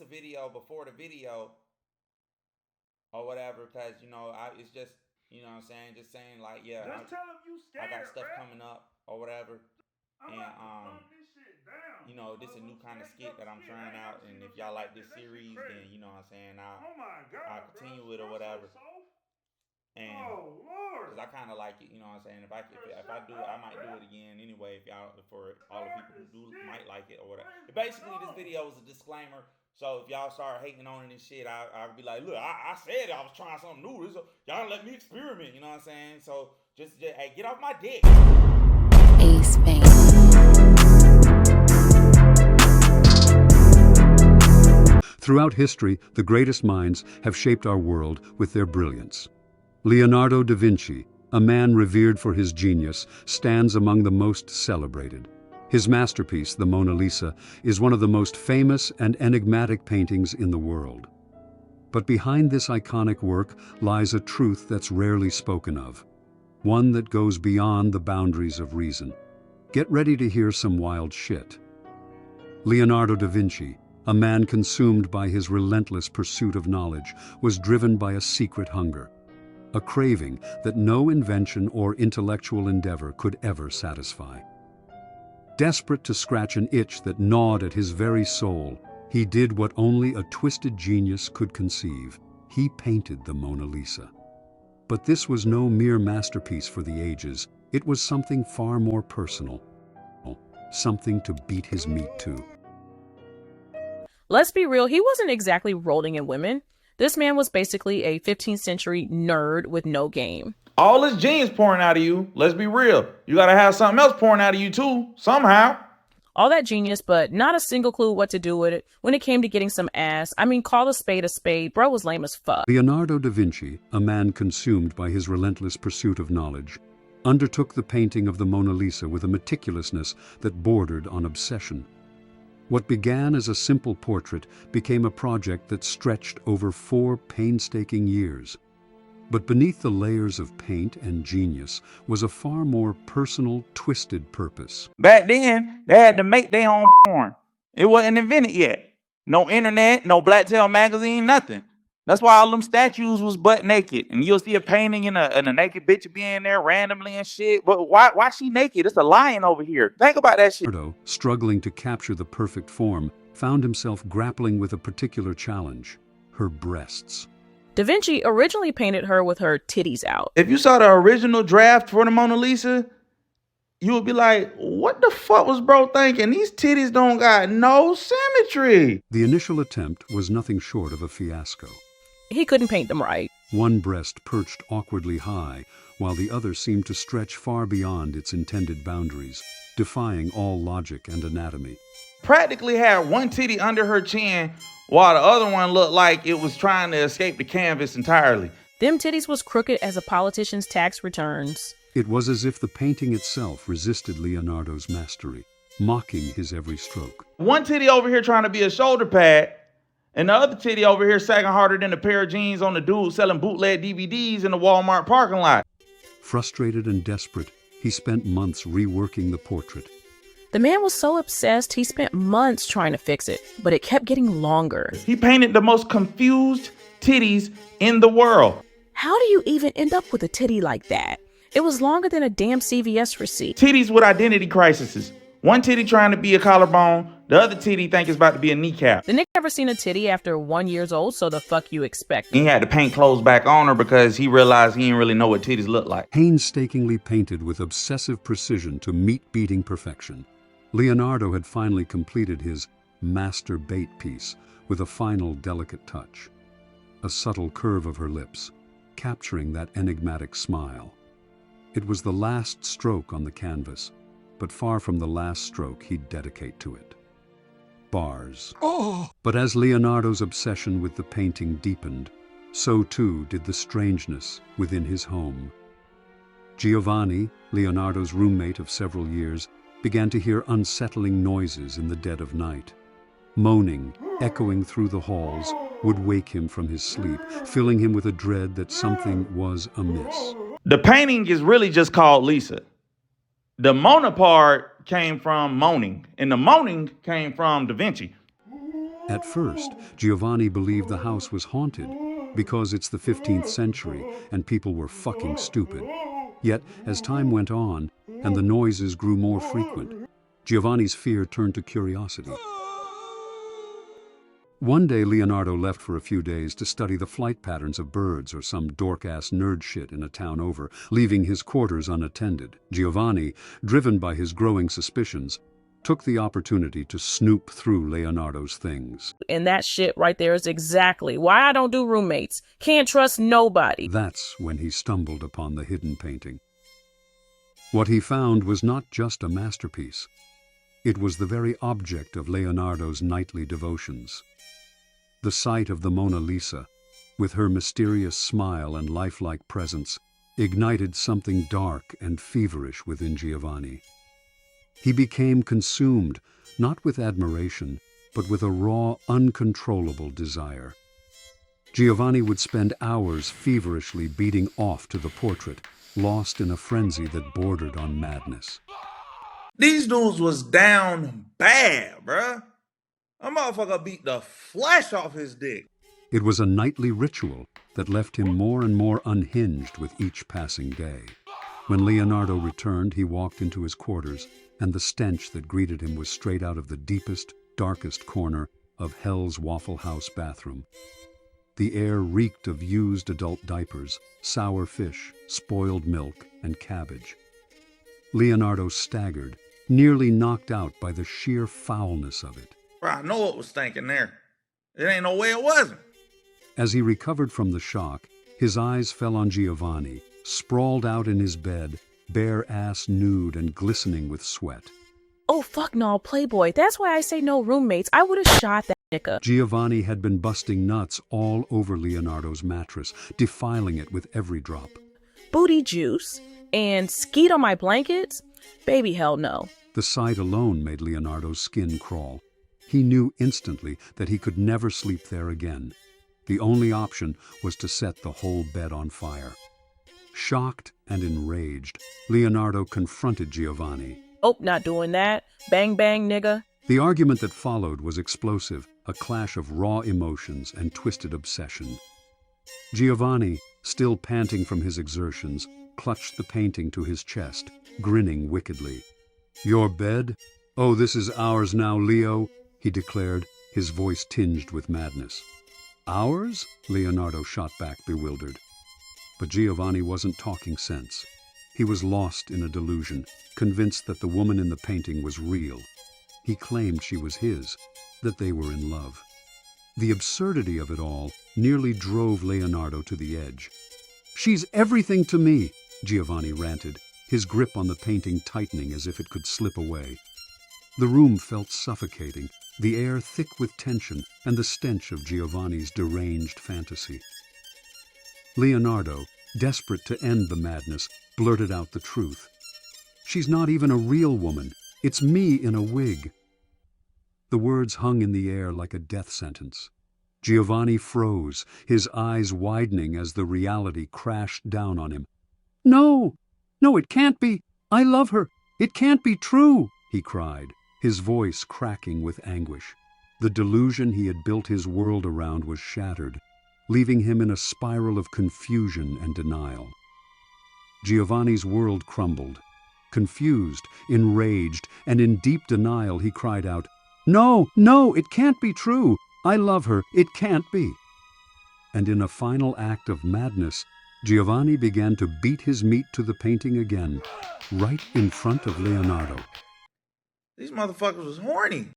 a video before the video or whatever, because it's just what I'm saying, just saying like, yeah, Just tell him you I got scared, stuff bruh. coming up or whatever, I'm and about to bump this shit down. this is a new kind of skit that I'm I trying ain't out, never and seen no if shit y'all like like this this. That shit series, then crazy. I'm saying Oh my I'll god, bro. continue with it or Bro, so whatever, soft. and Oh lord. because I kind of like it, you know what I'm saying. If I do it, I might do it again anyway. If y'all, for all the people who do might like it or whatever. Basically, this video is a disclaimer. So if y'all start hating on it and shit, I'll be like, look, I said I was trying something new. Y'all let me experiment. You know what I'm saying? So just hey, get off my dick. Ace Bank. Throughout history, the greatest minds have shaped our world with their brilliance. Leonardo da Vinci, a man revered for his genius, stands among the most celebrated. His masterpiece, the Mona Lisa, is one of the most famous and enigmatic paintings in the world. But behind this iconic work lies a truth that's rarely spoken of, one that goes beyond the boundaries of reason. Get ready to hear some wild shit. Leonardo da Vinci, a man consumed by his relentless pursuit of knowledge, was driven by a secret hunger, a craving that no invention or intellectual endeavor could ever satisfy. Desperate to scratch an itch that gnawed at his very soul, he did what only a twisted genius could conceive. He painted the Mona Lisa. But this was no mere masterpiece for the ages. It was something far more personal, something to beat his meat to. Let's be real, he wasn't exactly rolling in women. This man was basically a 15th century nerd with no game. All this genius pouring out of you, let's be real. You gotta have something else pouring out of you too, somehow. All that genius, but not a single clue what to do with it when it came to getting some ass. I mean, call a spade, bro was lame as fuck. Leonardo da Vinci, a man consumed by his relentless pursuit of knowledge, undertook the painting of the Mona Lisa with a meticulousness that bordered on obsession. What began as a simple portrait became a project that stretched over 4 painstaking years. But beneath the layers of paint and genius was a far more personal, twisted purpose. Back then, they had to make their own porn. It wasn't invented yet. No internet, no Blacktail magazine, nothing. That's why all them statues was butt naked. And you'll see a painting and a naked bitch being there randomly and shit. But why she naked? It's a lion over here. Think about that shit. Leonardo, struggling to capture the perfect form, found himself grappling with a particular challenge: her breasts. Da Vinci originally painted her with her titties out. If you saw the original draft for the Mona Lisa, you would be like, what the fuck was bro thinking? These titties don't got no symmetry. The initial attempt was nothing short of a fiasco. He couldn't paint them right. One breast perched awkwardly high, while the other seemed to stretch far beyond its intended boundaries, defying all logic and anatomy. Practically had one titty under her chin, while the other one looked like it was trying to escape the canvas entirely. Them titties was crooked as a politician's tax returns. It was as if the painting itself resisted Leonardo's mastery, mocking his every stroke. One titty over here trying to be a shoulder pad, and the other titty over here sagging harder than a pair of jeans on the dude selling bootleg DVDs in the Walmart parking lot. Frustrated and desperate, he spent months reworking the portrait. The man was so obsessed, he spent months trying to fix it, but it kept getting longer. He painted the most confused titties in the world. How do you even end up with a titty like that? It was longer than a damn CVS receipt. Titties with identity crises. One titty trying to be a collarbone, the other titty think it's about to be a kneecap. The nigga never seen a titty after 1 year old, so the fuck you expect? He had to paint clothes back on her because he realized he didn't really know what titties look like. Painstakingly painted with obsessive precision to meat-beating perfection, Leonardo had finally completed his master bait piece with a final delicate touch. A subtle curve of her lips, capturing that enigmatic smile. It was the last stroke on the canvas, but far from the last stroke he'd dedicate to it. Bars. Oh! But as Leonardo's obsession with the painting deepened, so too did the strangeness within his home. Giovanni, Leonardo's roommate of several years, began to hear unsettling noises in the dead of night. Moaning, echoing through the halls, would wake him from his sleep, filling him with a dread that something was amiss. The painting is really just called Lisa. The Mona part came from moaning, and the moaning came from Da Vinci. At first, Giovanni believed the house was haunted because it's the 15th century and people were fucking stupid. Yet, as time went on and the noises grew more frequent, Giovanni's fear turned to curiosity. One day, Leonardo left for a few days to study the flight patterns of birds or some dork-ass nerd shit in a town over, leaving his quarters unattended. Giovanni, driven by his growing suspicions, took the opportunity to snoop through Leonardo's things. And that shit right there is exactly why I don't do roommates. Can't trust nobody. That's when he stumbled upon the hidden painting. What he found was not just a masterpiece. It was the very object of Leonardo's nightly devotions. The sight of the Mona Lisa, with her mysterious smile and lifelike presence, ignited something dark and feverish within Giovanni. He became consumed, not with admiration, but with a raw, uncontrollable desire. Giovanni would spend hours feverishly beating off to the portrait, lost in a frenzy that bordered on madness. These dudes was down bad, bruh. A motherfucker beat the flesh off his dick. It was a nightly ritual that left him more and more unhinged with each passing day. When Leonardo returned, he walked into his quarters, and the stench that greeted him was straight out of the deepest, darkest corner of Hell's Waffle House bathroom. The air reeked of used adult diapers, sour fish, spoiled milk, and cabbage. Leonardo staggered, nearly knocked out by the sheer foulness of it. Bro, I know it was stinking there. It ain't no way it wasn't. As he recovered from the shock, his eyes fell on Giovanni, sprawled out in his bed, bare ass nude and glistening with sweat. Oh, fuck no, Playboy. That's why I say no roommates. I would have shot that nigga. Giovanni had been busting nuts all over Leonardo's mattress, defiling it with every drop. Booty juice and skeet on my blankets? Baby, hell no. The sight alone made Leonardo's skin crawl. He knew instantly that he could never sleep there again. The only option was to set the whole bed on fire. Shocked and enraged, Leonardo confronted Giovanni. Oh, not doing that. Bang, bang, nigga. The argument that followed was explosive, a clash of raw emotions and twisted obsession. Giovanni, still panting from his exertions, clutched the painting to his chest, grinning wickedly. "Your bed? Oh, this is ours now, Leo," he declared, his voice tinged with madness. "Ours?" Leonardo shot back, bewildered. But Giovanni wasn't talking sense. He was lost in a delusion, convinced that the woman in the painting was real. He claimed she was his, that they were in love. The absurdity of it all nearly drove Leonardo to the edge. "She's everything to me," Giovanni ranted, his grip on the painting tightening as if it could slip away. The room felt suffocating, the air thick with tension and the stench of Giovanni's deranged fantasy. Leonardo, desperate to end the madness, blurted out the truth. "She's not even a real woman. It's me in a wig." The words hung in the air like a death sentence. Giovanni froze, his eyes widening as the reality crashed down on him. "No, no, it can't be. I love her. It can't be true," he cried, his voice cracking with anguish. The delusion he had built his world around was shattered, leaving him in a spiral of confusion and denial. Giovanni's world crumbled. Confused, enraged, and in deep denial, he cried out, "No, no, it can't be true. I love her. It can't be." And in a final act of madness, Giovanni began to beat his meat to the painting again, right in front of Leonardo. These motherfuckers was horny.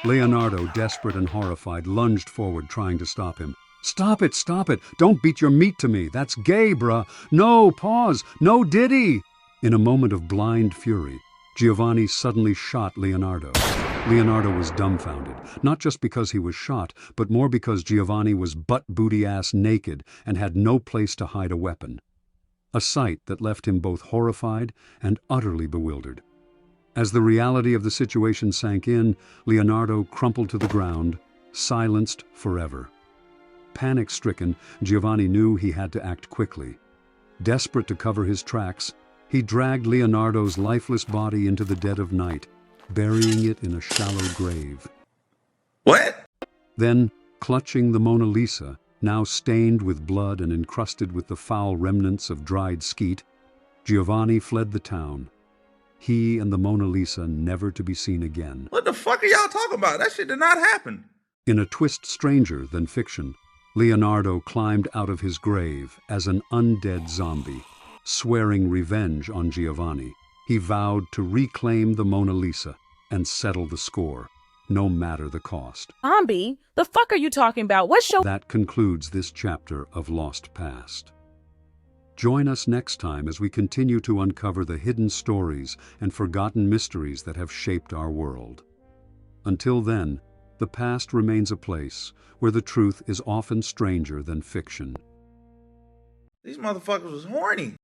Leonardo, desperate and horrified, lunged forward, trying to stop him. "Stop it, stop it. Don't beat your meat to me. That's gay, bruh. No, pause. No diddy." In a moment of blind fury, Giovanni suddenly shot Leonardo. Leonardo was dumbfounded, not just because he was shot, but more because Giovanni was butt-booty-ass naked and had no place to hide a weapon. A sight that left him both horrified and utterly bewildered. As the reality of the situation sank in, Leonardo crumpled to the ground, silenced forever. Panic-stricken, Giovanni knew he had to act quickly. Desperate to cover his tracks, he dragged Leonardo's lifeless body into the dead of night, burying it in a shallow grave. What? Then, clutching the Mona Lisa, now stained with blood and encrusted with the foul remnants of dried skeet, Giovanni fled the town. He and the Mona Lisa never to be seen again. What the fuck are y'all talking about? That shit did not happen. In a twist stranger than fiction, Leonardo climbed out of his grave as an undead zombie, swearing revenge on Giovanni. He vowed to reclaim the Mona Lisa and settle the score, no matter the cost. Zombie? The fuck are you talking about? What's your... That concludes this chapter of Lost Past. Join us next time as we continue to uncover the hidden stories and forgotten mysteries that have shaped our world. Until then, the past remains a place where the truth is often stranger than fiction. These motherfuckers was horny.